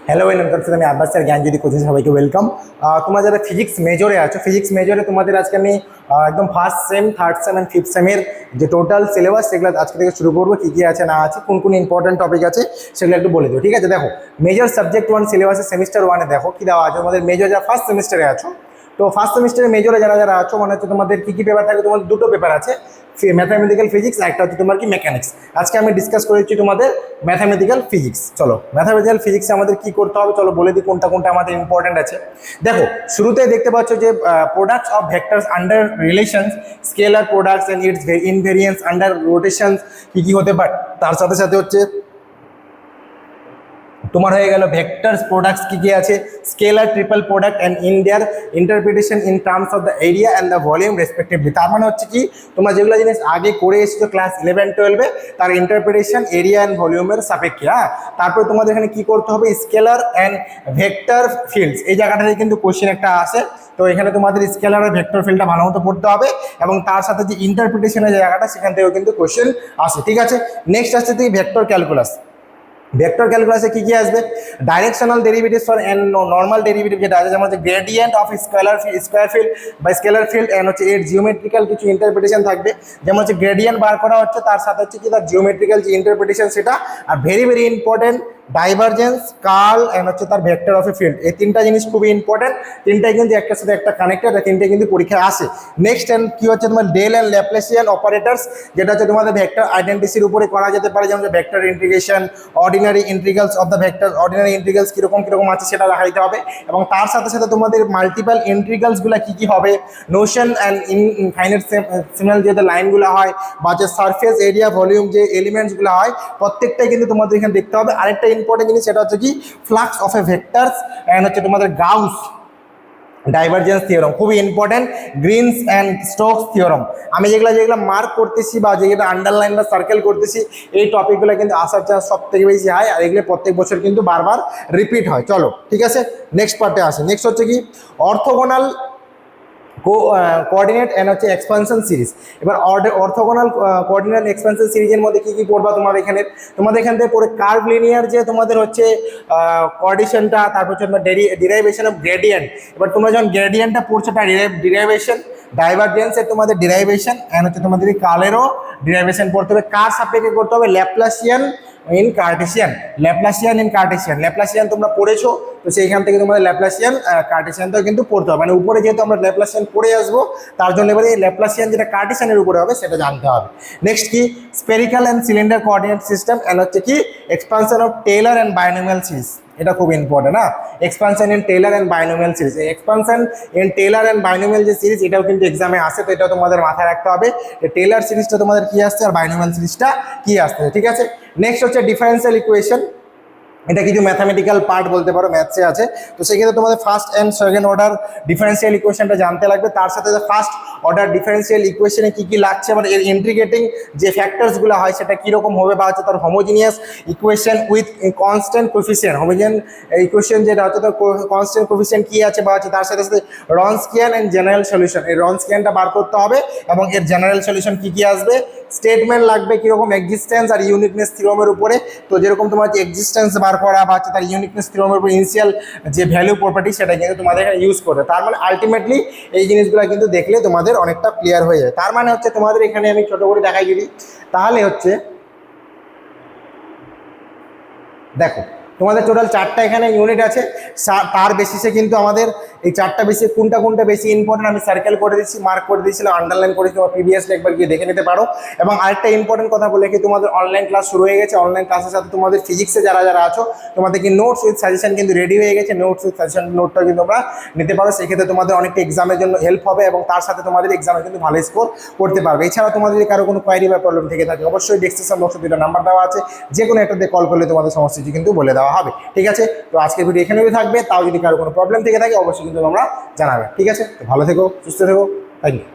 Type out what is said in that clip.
Hello welcome sir, আমি Abbas sir জ্ঞানজ্যোতি coaching সবাইকে welcome. তোমরা যারা ফিজিক্স মেজরে আছো, ফিজিক্স মেজরে তোমাদের আজকে আমি একদম first sem, third sem and fifth সেমের যে টোটাল সিলেবাস সেগুলো আজকে থেকে শুরু করবো। কী কী আছে না আছে, কোন কোন ইম্পর্টেন্ট টপিক আছে সেগুলো একটু বলে দেবো, ঠিক আছে? দেখো, মেজর সাবজেক্ট ওয়ান সিলেবাসের সেমিস্টার ওয়ানে দেখো কী দেওয়া আছে। তোমাদের মেজর যারা ফার্স্ট সেমিস্টারে আছো, তো ফার্স্ট সেমিস্টারে মেজরে যারা যারা আছো, মানে হচ্ছে তোমাদের কী কী পেপার থাকে, তোমাদের দুটো পেপার আছে, ম্যাথামেটিক্যাল ফিজিক্স, একটা হচ্ছে তোমার কি মেকানিক্স। আজকে আমি ডিসকাস করেছি তোমাদের ম্যাথামেটিক্যাল ফিজিক্স। চলো, ম্যাথামেটিক্যাল ফিজিক্সে আমাদের কি করতে হবে চলো বলে দিই কোনটা কোনটা আমাদের ইম্পর্টেন্ট আছে। দেখো, শুরুতে দেখতে পাচ্ছ যে products of vectors under relations, scalar products and its invariance under rotations কী কী হতে পারে। তার সাথে সাথে হচ্ছে তোমার হয়ে গেল ভেক্টরস প্রোডাক্টস কী কী আছে, scalar triple product and in their interpretation in terms of the area and the volume respectively. তার মানে হচ্ছে কি, তোমরা যেগুলো জিনিস আগে করে এসেছো ক্লাস 11-12-এ, তার ইন্টারপ্রিটেশন এরিয়া অ্যান্ড ভলিউমের সাপেক্ষে। হ্যাঁ, তারপরে তোমাদের এখানে কী করতে হবে, স্কেলার অ্যান্ড ভেক্টর ফিল্ডস, এই জায়গাটাতে কিন্তু কোশ্চেন একটা আসে। তো এখানে তোমাদের স্কেলার আর ভেক্টর ফিল্ডটা ভালো মতো পড়তে হবে, এবং তার সাথে যে ইন্টারপ্রিটেশনের জায়গাটা সেখান থেকেও কিন্তু কোশ্চেন আসে, ঠিক আছে? নেক্সট আসছে তুই ভেক্টর ক্যালকুলাস। ভেক্টর ক্যালকুলাসে কী কী আসবে, directional derivatives for and normal derivative যেটা আছে, যেমন হচ্ছে গ্রেডিয়েন্ট অফ স্কোয়ার ফিল্ড বা স্কেলার ফিল্ড, অ্যান্ড হচ্ছে এর জিওমেট্রিক্যাল কিছু ইন্টারপ্রিটেশন থাকবে, যেমন হচ্ছে গ্রেডিয়েন্ট বার করা হচ্ছে, তার সাথে হচ্ছে কি তার জিওমেট্রিক্যাল যে ইন্টারপ্রিটেশন সেটা, আর very very important divergence, curl and হচ্ছে তার ভেক্টর অফ এ ফিল্ড। এই তিনটা জিনিস খুবই ইম্পর্টেন্ট, তিনটাই কিন্তু একটার সাথে একটা কানেক্টেড, আর তিনটাই কিন্তু পরীক্ষায় আসে। নেক্সট অ্যান্ড কী হচ্ছে তোমার ডেল অ্যান্ড ল্যাপ্লাসিয়ান অপারেটর্স, যেটা হচ্ছে তোমাদের ভেক্টর আইডেন্টিটির উপরে করা যেতে পারে, যেমন vector integration, ordinary integrals of the vector, ordinary integrals কীরকম কীরকম আছে সেটা দেখা দিতে হবে, এবং তার সাথে সাথে তোমাদের মাল্টিপল ইন্টিগ্রালসগুলো কী কী হবে, নোশন অ্যান্ড ইনফাইনাইটেশনাল যে লাইনগুলো হয়, বা যে সারফেস এরিয়া ভলিউম যে এলিমেন্টসগুলো হয়, প্রত্যেকটাই কিন্তু তোমাদের এখানে দেখতে হবে। আরেকটা ইম্পর্টেন্ট জিনিস সেটা হচ্ছে কি flux of a vectors and হচ্ছে তোমাদের গাউস ডাইভারজেন্স থিওরাম, খুবই important, Green's and Stokes theorem. আমি যেগুলো মার্ক করতেছি বা যেগুলো আন্ডারলাইন বা সার্কেল করতেছি, এই টপিকগুলো কিন্তু আসার চান্স সব থেকে বেশি হয়, আর এগুলো প্রত্যেক বছর কিন্তু বারবার রিপিট হয়। চলো, ঠিক আছে, নেক্সট পার্টে আসে। নেক্সট হচ্ছে কি অর্থোগোনাল কোঅর্ডিনেট অ্যান্ড হচ্ছে এক্সপানশন সিরিজ। এবার অর্থোগোনাল কোঅর্ডিনেট এক্সপানশন সিরিজের মধ্যে কী কী পড়বা তোমাদের এখান থেকে পড়ে কার্ভ লিনিয়ার যে তোমাদের হচ্ছে কোঅর্ডিনেশনটা, তারপর হচ্ছে ডিরাইভেশন অফ গ্রেডিয়েন্ট। এবার তোমরা যখন গ্রেডিয়েন্টটা পড়ছো তার ডিরাইভেশন, ডাইভারজেন্সের তোমাদের ডিরাইভেশন, অ্যান্ড হচ্ছে তোমাদের এই কালেরও ডিরাইভেশন পড়তে হবে। কার সাপেক্ষে করতে হবে, Laplacian in Cartesian, Laplacian in Cartesian. Laplacian তোমরা পড়েছো, তো সেইখান থেকে তোমাদের ল্যাপ্লাসিয়ান কার্টেসিয়ানটাও কিন্তু পড়তে হবে, মানে উপরে যেহেতু আমরা ল্যাপ্লাসিয়ান পড়ে আসবো, তার জন্য এবারে এই ল্যাপ্লাসিয়ান যেটা কার্টেসিয়ানের উপরে হবে সেটা জানতে হবে। নেক্সট কি spherical and cylinder coordinate system, and হচ্ছে কি expansion of Taylor and binomial series, এটা খুব ইম্পর্টেন্ট। না, expansion in Taylor and binomial series, এই expansion in Taylor and binomial যে সিরিজ, এটাও কিন্তু এক্সামে আসে, তো এটা তোমাদের মাথায় রাখতে হবে যে টেইলর সিরিজটা তোমাদের কী আসছে আর বাইনোমিয়াল সিরিজটা কী আসছে, ঠিক আছে? নেক্সট হচ্ছে ডিফারেন্সিয়াল ইকুয়েশন, এটা কিছু ম্যাথামেটিক্যাল পার্ট বলতে পারো, ম্যাথসে আছে। তো সেক্ষেত্রে তোমাদের first and second order differential ইকুয়েশনটা জানতে লাগবে, তার সাথে ফার্স্ট অর্ডার ডিফারেন্সিয়াল ইকুয়েশনে কী কী লাগছে, মানে এর ইন্টিগ্রেটিং যে ফ্যাক্টরসগুলো হয় সেটা কীরকম হবে, বা হচ্ছে তার homogeneous equation with constant coefficient, homogeneous equation যেটা হচ্ছে তার কনস্ট্যান্ট কোফিসিয়েন্ট কী আছে, বা হচ্ছে তার সাথে সাথে রনস্কিয়ান অ্যান্ড জেনারেল সলিউশন, এই রনস্কিয়ানটা বার করতে হবে, এবং এর জেনারেল সলিউশন কী কী আসবে, স্টেটমেন্ট লাগবে কীরকম এক্সিস্টেন্স আর ইউনিকনেস থিওরামের উপরে। তো যেরকম তোমার যে এক্সিস্টেন্স বার করা বা হচ্ছে তার ইউনিকনেস থিওরামের উপর ইনিশিয়াল যে ভ্যালু প্রপার্টি সেটা কিন্তু তোমাদের এখানে ইউজ করবে। তার মানে আলটিমেটলি এই জিনিসগুলো কিন্তু দেখলে তোমাদের অনেকটা ক্লিয়ার হয়ে যায়। তার মানে হচ্ছে তোমাদের এখানে আমি ছোটো করে দেখাই যদি, তাহলে হচ্ছে দেখো তোমাদের টোটাল 4টা এখানে ইউনিট আছে, তার বেসিসে কিন্তু আমাদের এই 4টা বেসিসে কোনটা কোনটা বেশি ইম্পর্টেন্ট আমি সার্কেল করে দিচ্ছি, মার্ক করে দিয়েছিলাম, আন্ডারলাইন করে তোমার প্রিভিয়াসলি একবার গিয়ে দেখে নিতে পারো। এবং আরেকটা ইম্পর্টেন্ট কথা বলে কি, তোমাদের অনলাইন ক্লাস শুরু হয়ে গেছে, অনলাইন ক্লাসের সাথে তোমাদের ফিজিক্সে যারা যারা আছো তোমাদের কি নোটস উইথ সাজেশন কিন্তু রেডি হয়ে গেছে, নোটস উইথ সাজেশন নোটটা কিন্তু তোমরা নিতে পারো, সেক্ষেত্রে তোমাদের অনেকটা এক্সামের জন্য হেল্প হবে, এবং তার সাথে তোমাদের এক্সামে কিন্তু ভালো স্কোর করতে পারবে। এছাড়া তোমাদের যদি কারো কোনো কোয়ারি বা প্রবলেম থেকে থাকে, অবশ্যই ডেসক্রিপশন বক্সে দুটো নাম্বার দেওয়া আছে, যে কোনো একটাতে কল করলে তোমাদের সমস্ত কিছু কিন্তু বলে দেওয়া হবে, ঠিক আছে? তো আজকের ভিডিও এখানেই থাকবে, তাও যদি কারো কোনো প্রবলেম থেকে থাকে অবশ্যই কিন্তু তোমরা জানাবে, ঠিক আছে? তো ভালো থেকো, সুস্থ থেকো, থ্যাংক ইউ।